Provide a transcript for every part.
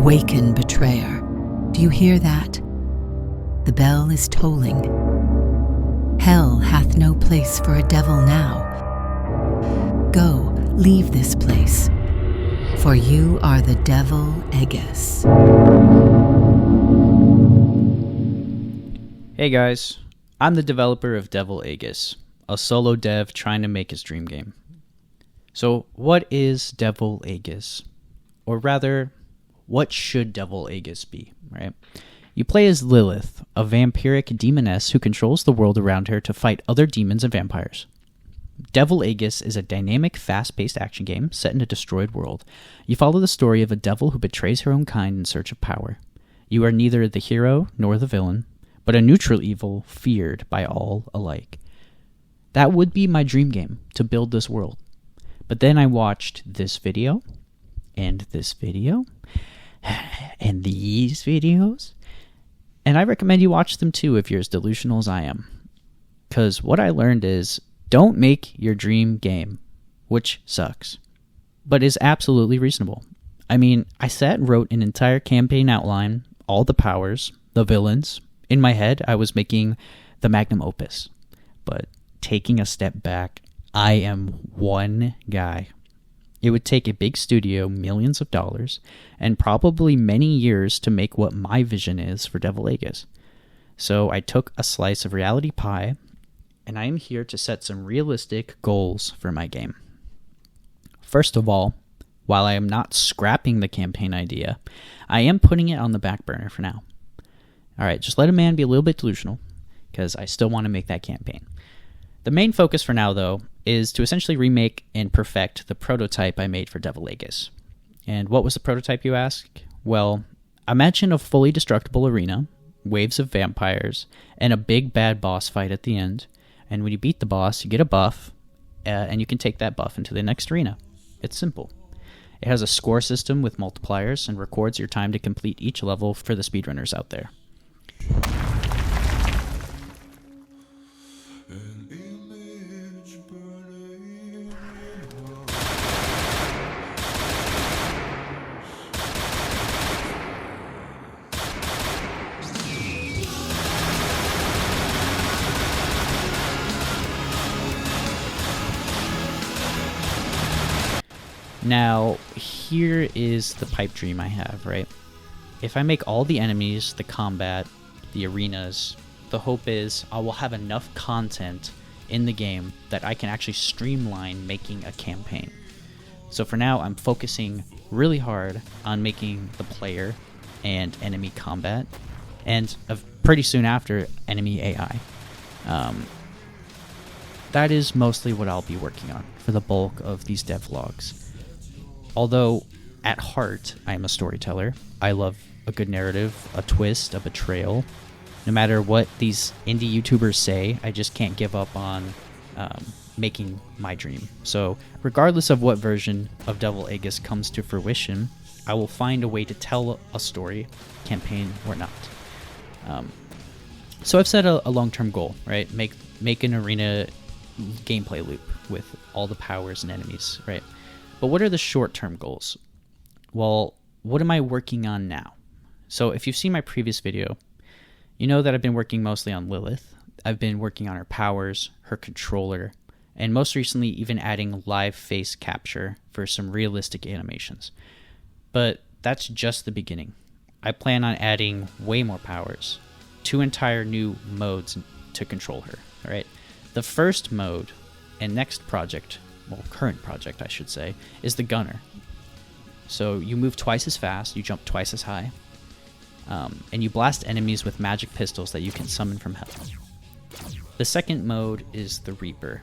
Awaken, betrayer. Do you hear that? The bell is tolling. Hell hath no place for a devil now. Go, leave this place, for you are the Devil Aegis. Hey guys, I'm the developer of Devil Aegis, a solo dev trying to make his dream game. So what is Devil Aegis? Or rather, what should Devil Aegis be, right? You play as Lilith, a vampiric demoness who controls the world around her to fight other demons and vampires. Devil Aegis is a dynamic, fast-paced action game set in a destroyed world. You follow the story of a devil who betrays her own kind in search of power. You are neither the hero nor the villain, but a neutral evil feared by all alike. That would be my dream game, to build this world. But then I watched this video, and this video, and these videos, and I recommend you watch them too if you're as delusional as I am. Because what I learned is, don't make your dream game, which sucks, but is absolutely reasonable. I mean, I sat and wrote an entire campaign outline, all the powers, the villains. In my head, I was making the magnum opus. But taking a step back, I am one guy. It would take a big studio millions of dollars and probably many years to make what my vision is for Devil Aegis. So I took a slice of reality pie, and I am here to set some realistic goals for my game. First of all, while I am not scrapping the campaign idea, I am putting it on the back burner for now. Alright, just let a man be a little bit delusional, because I still want to make that campaign. The main focus for now, though, is to essentially remake and perfect the prototype I made for Devil Aegis. And what was the prototype, you ask? Well, imagine a fully destructible arena, waves of vampires, and a big bad boss fight at the end. And when you beat the boss, you get a buff, and you can take that buff into the next arena. It's simple. It has a score system with multipliers and records your time to complete each level for the speedrunners out there. Now, here is the pipe dream I have, right? If I make all the enemies, the combat, the arenas, the hope is I will have enough content in the game that I can actually streamline making a campaign. So for now, I'm focusing really hard on making the player and enemy combat, and pretty soon after, enemy AI. That is mostly what I'll be working on for the bulk of these devlogs. Although, at heart, I am a storyteller. I love a good narrative, a twist, a betrayal. No matter what these indie YouTubers say, I just can't give up on making my dream. So, regardless of what version of Devil Aegis comes to fruition, I will find a way to tell a story, campaign or not. So I've set a long-term goal, right? Make an arena gameplay loop with all the powers and enemies, right? But what are the short-term goals? Well, what am I working on now? So if you've seen my previous video, you know that I've been working mostly on Lilith. I've been working on her powers, her controller, and most recently even adding live face capture for some realistic animations. But that's just the beginning. I plan on adding way more powers, 2 entire new modes to control her, all right? The first mode and next project, well, current project, I should say, is the Gunner. So you move twice as fast, you jump twice as high, and you blast enemies with magic pistols that you can summon from hell. The second mode is the Reaper.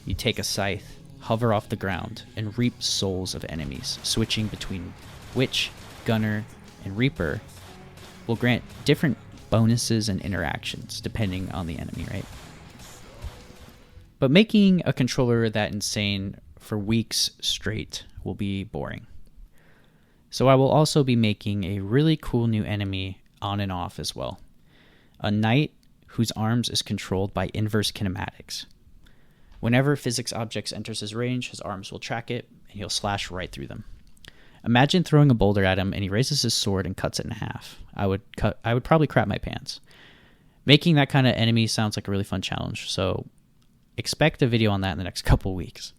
You take a scythe, hover off the ground, and reap souls of enemies. Switching between Witch, Gunner, and Reaper will grant different bonuses and interactions depending on the enemy, right? But making a controller that insane for weeks straight will be boring. So I will also be making a really cool new enemy on and off as well. A knight whose arms is controlled by inverse kinematics. Whenever physics objects enters his range, his arms will track it, and he'll slash right through them. Imagine throwing a boulder at him and he raises his sword and cuts it in half. I would probably crap my pants. Making that kind of enemy sounds like a really fun challenge, so expect a video on that in the next couple weeks.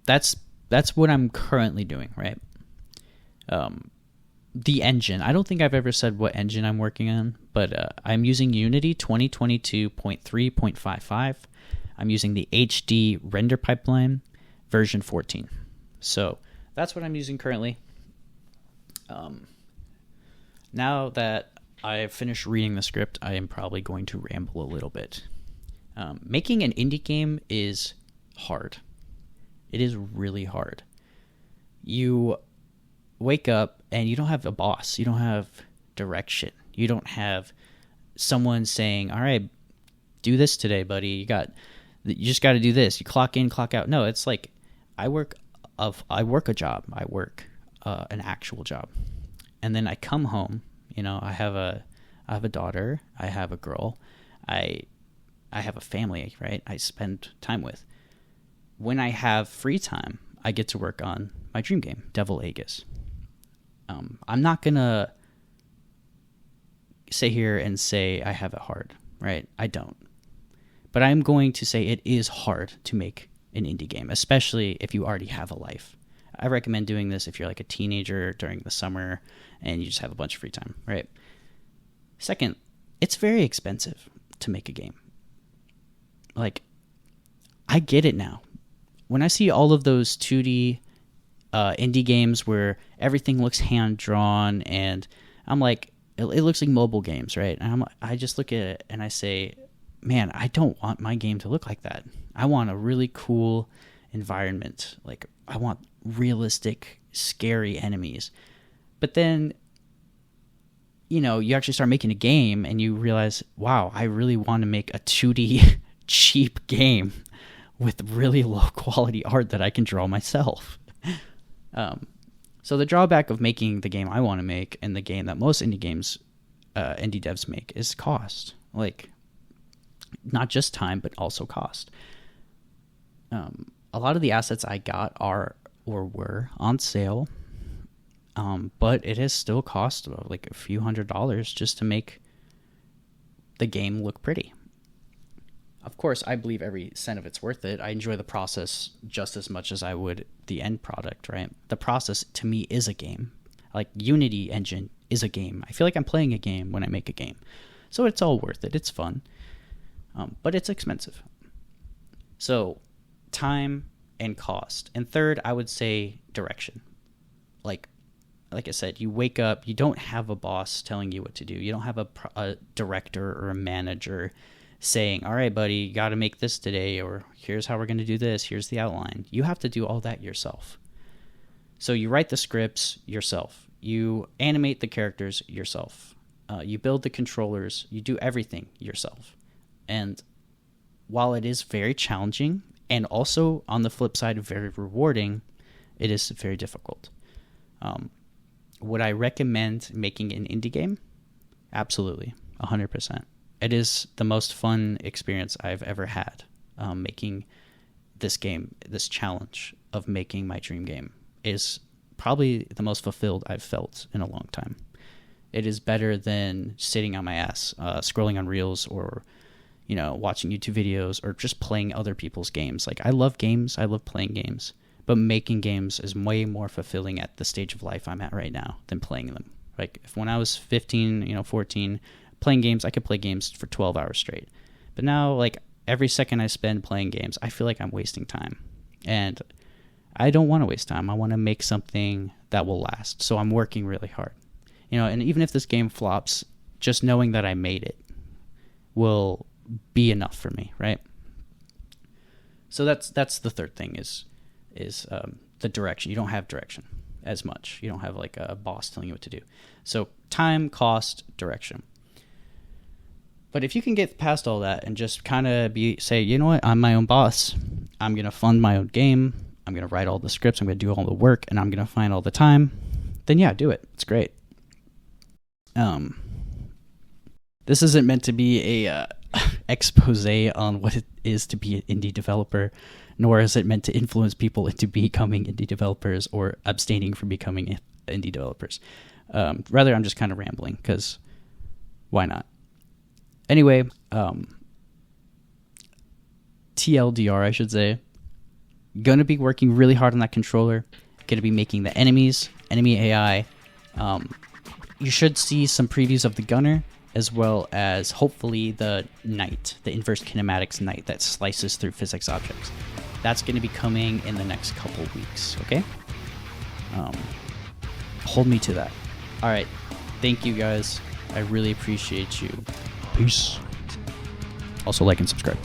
That's what I'm currently doing, right? The engine. I don't think I've ever said what engine I'm working on, but I'm using Unity 2022.3.55. I'm using the HD render pipeline version 14. So that's what I'm using currently. Now that I've finished reading the script, I am probably going to ramble a little bit. Making an indie game is hard. It is really hard. You wake up and you don't have a boss. You don't have direction. You don't have someone saying, all right, do this today, buddy. You just got to do this. You clock in, clock out. No, it's like I work a job. I work an actual job. And then I come home, I have a daughter. I have a girl. I have a family, right? I spend time with. When I have free time, I get to work on my dream game, Devil Aegis. I'm not going to sit here and say I have it hard, right? I don't. But I'm going to say it is hard to make an indie game, especially if you already have a life. I recommend doing this if you're like a teenager during the summer and you just have a bunch of free time, right? Second, it's very expensive to make a game. Like, I get it now. When I see all of those 2D indie games where everything looks hand-drawn and I'm like, it looks like mobile games, right? And I just look at it and I say, man, I don't want my game to look like that. I want a really cool environment. Like, I want realistic, scary enemies. But then, you actually start making a game and you realize, wow, I really want to make a 2D cheap game with really low quality art that I can draw myself. So the drawback of making the game I want to make and the game that most indie devs make is cost. Like, not just time, but also cost. A lot of the assets I got are or were on sale, but it has still cost like a few $100s just to make the game look pretty. Of course, I believe every cent of it's worth it. I enjoy the process just as much as I would the end product, right? The process, to me, is a game. Like, Unity engine is a game. I feel like I'm playing a game when I make a game. So it's all worth it. It's fun. But it's expensive. So, time and cost. And third, I would say direction. Like I said, you wake up, you don't have a boss telling you what to do. You don't have a director or a manager saying, all right, buddy, you got to make this today, or here's how we're going to do this, here's the outline. You have to do all that yourself. So you write the scripts yourself. You animate the characters yourself. You build the controllers. You do everything yourself. And while it is very challenging and also, on the flip side, very rewarding, it is very difficult. Would I recommend making an indie game? Absolutely, 100%. It is the most fun experience I've ever had, making this game. This challenge of making my dream game is probably the most fulfilled I've felt in a long time. It is better than sitting on my ass, scrolling on Reels, or watching YouTube videos, or just playing other people's games. Like, I love games, I love playing games, but making games is way more fulfilling at the stage of life I'm at right now than playing them. Like, if when I was 15, 14, playing games, I could play games for 12 hours straight. But now, like, every second I spend playing games, I feel like I'm wasting time. And I don't want to waste time. I want to make something that will last. So I'm working really hard. And even if this game flops, just knowing that I made it will be enough for me, right? So that's the third thing is the direction. You don't have direction as much. You don't have like a boss telling you what to do. So time, cost, direction. But if you can get past all that and just kind of say, you know what, I'm my own boss. I'm going to fund my own game. I'm going to write all the scripts. I'm going to do all the work, and I'm going to find all the time. Then yeah, do it. It's great. This isn't meant to be a expose on what it is to be an indie developer. nor is it meant to influence people into becoming indie developers or abstaining from becoming indie developers. Rather, I'm just kind of rambling because why not? Anyway, TLDR, I should say. Gonna be working really hard on that controller. Gonna be making the enemy AI. You should see some previews of the gunner, as well as hopefully the knight, the inverse kinematics knight that slices through physics objects. That's going to be coming in the next couple weeks, okay? Hold me to that. All right. Thank you, guys. I really appreciate you. Peace. Also, like and subscribe.